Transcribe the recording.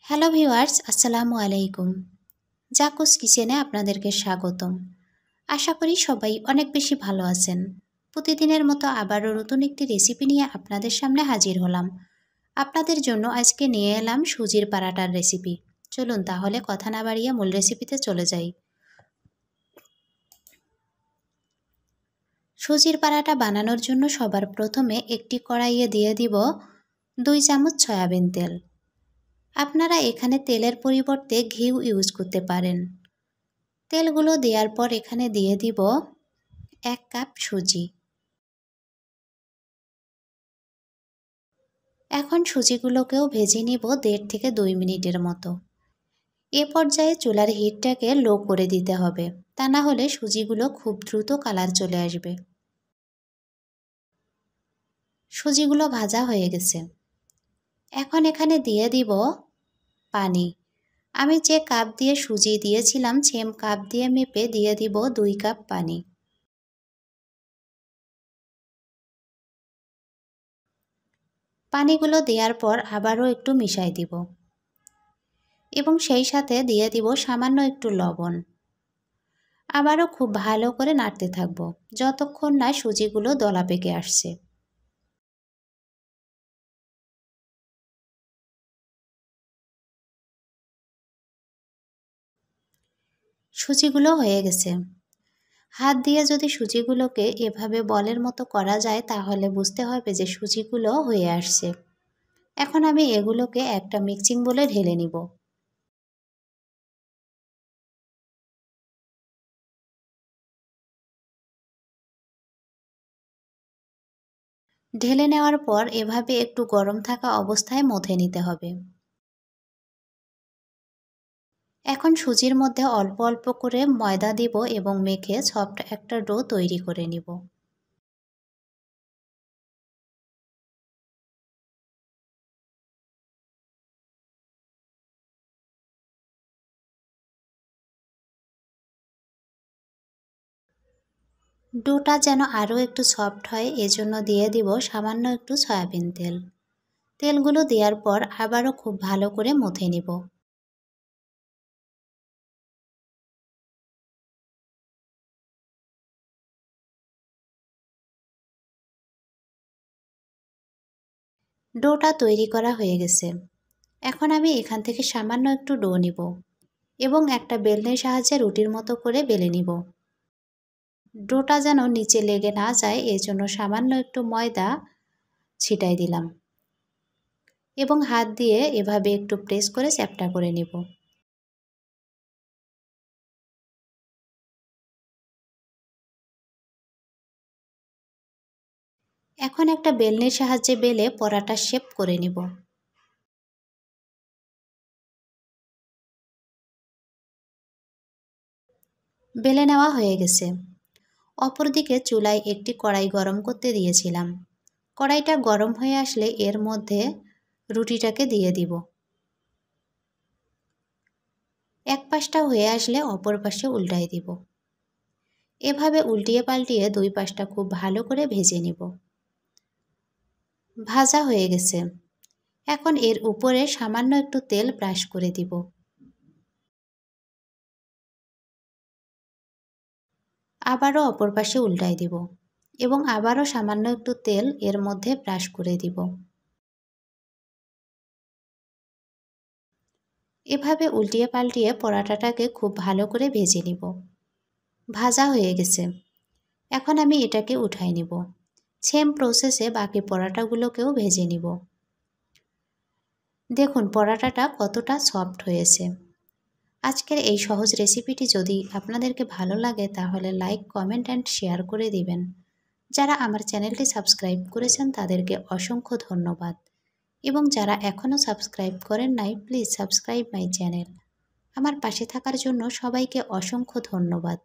Hello viewers, আসসালামু আলাইকুম। জাকুস কিচেনে আপনাদেরকে স্বাগতম। আশা করি সবাই অনেক বেশি ভালো আছেন। প্রতিদিনের মতো আবারও নতুন একটি রেসিপি নিয়ে আপনাদের সামনে হাজির হলাম। আপনাদের জন্য আজকে নিয়ে এলাম সুজির পরাটার রেসিপি। চলুন তাহলে কথা না বাড়িয়ে মূল রেসিপিতে চলে যাই। সুজির পরাটা বানানোর জন্য সবার প্রথমে একটি কড়াইয়ে দিয়ে দিব 2 চামচ সয়াবিন তেল। আপনারা এখানে তেলের পরিবর্তে ঘিও ইউজ করতে পারেন। তেলগুলো দেওয়ার পর এখানে দিয়ে দিব 1 কাপ সুজি। এখন সুজিগুলোকেও ভেজে নিব 1.5 থেকে 2 মিনিটের মতো। এ পর্যায়ে চুলার হিটটাকে লো করে দিতে হবে, তা না হলে সুজিগুলো খুব দ্রুত কালার চলে আসবে। সুজিগুলো ভাজা হয়ে গেছে। এখন এখানে দিয়ে দিব পানি। আমি যে কাপ দিয়ে সুজি দিয়েছিলাম সেম কাপ দিয়ে মেপে দিয়ে দিব 2 কাপ পানি। পানিগুলো দেওয়ার পর আবারও একটু মিশাই দিব এবং সেই সাথে দিয়ে দিব সামান্য একটু লবণ। আবারও খুব ভালো করে নাড়তে থাকব যতক্ষণ না সুজিগুলো দলা পেকে আসছে। সুজিগুলো হয়ে গেছে। হাত দিয়ে যদি সুজিগুলোকে এভাবে বলের মতো করা যায় তাহলে বুঝতে হবে যে সুজিগুলো হয়ে আসছে। এখন আমি এগুলোকে একটা মিক্সিং বোলে ঢেলে নিব। ঢেলে নেওয়ার পর এভাবে একটু গরম থাকা অবস্থায় মথে নিতে হবে। এখন সুজির মধ্যে অল্প অল্প করে ময়দা দিব এবং মেখে সফট একটা ডো তৈরি করে নিব। ডোটা যেন আরও একটু সফট হয় এজন্য দিয়ে দিব সামান্য একটু সয়াবিন তেল। তেলগুলো দেওয়ার পর আবারও খুব ভালো করে মথে নিব। ডোটা তৈরি করা হয়ে গেছে। এখন আমি এখান থেকে সামান্য একটু ডো নিব এবং একটা বেলনের সাহায্যে রুটির মতো করে বেলে নিব। ডোটা যেন নিচে লেগে না যায় এজন্য সামান্য একটু ময়দা ছিটাই দিলাম এবং হাত দিয়ে এভাবে একটু প্রেস করে চ্যাপ্টা করে নিব। এখন একটা বেলনের সাহায্যে বেলে পরাটা শেপ করে নিব। বেলে নেওয়া হয়ে গেছে। অপরদিকে চুলায় একটি কড়াই গরম করতে দিয়েছিলাম। কড়াইটা গরম হয়ে আসলে এর মধ্যে রুটিটাকে দিয়ে দিব। এক পাশটা হয়ে আসলে অপর পাশে উল্টাই দিব। এভাবে উল্টিয়ে পাল্টিয়ে 2 পাশটা খুব ভালো করে ভেজে নিব। ভাজা হয়ে গেছে। এখন এর উপরে সামান্য একটু তেল ব্রাশ করে দিব। আবারও অপর পাশে উল্টাই দিব এবং আবারও সামান্য একটু তেল এর মধ্যে ব্রাশ করে দিব। এভাবে উল্টিয়ে পাল্টিয়ে পরাটাটাকে খুব ভালো করে ভেজে নিব। ভাজা হয়ে গেছে। এখন আমি এটাকে উঠাই নিব। সেম প্রসেসে বাকি পরাটাগুলোকেও ভেজে নিব। দেখুন পরাটাটা কতটা সফট হয়েছে। আজকের এই সহজ রেসিপিটি যদি আপনাদেরকে ভালো লাগে তাহলে লাইক, কমেন্ট অ্যান্ড শেয়ার করে দিবেন। যারা আমার চ্যানেলটি সাবস্ক্রাইব করেছেন তাদেরকে অসংখ্য ধন্যবাদ এবং যারা এখনও সাবস্ক্রাইব করেন নাই প্লিজ সাবস্ক্রাইব মাই চ্যানেল। আমার পাশে থাকার জন্য সবাইকে অসংখ্য ধন্যবাদ।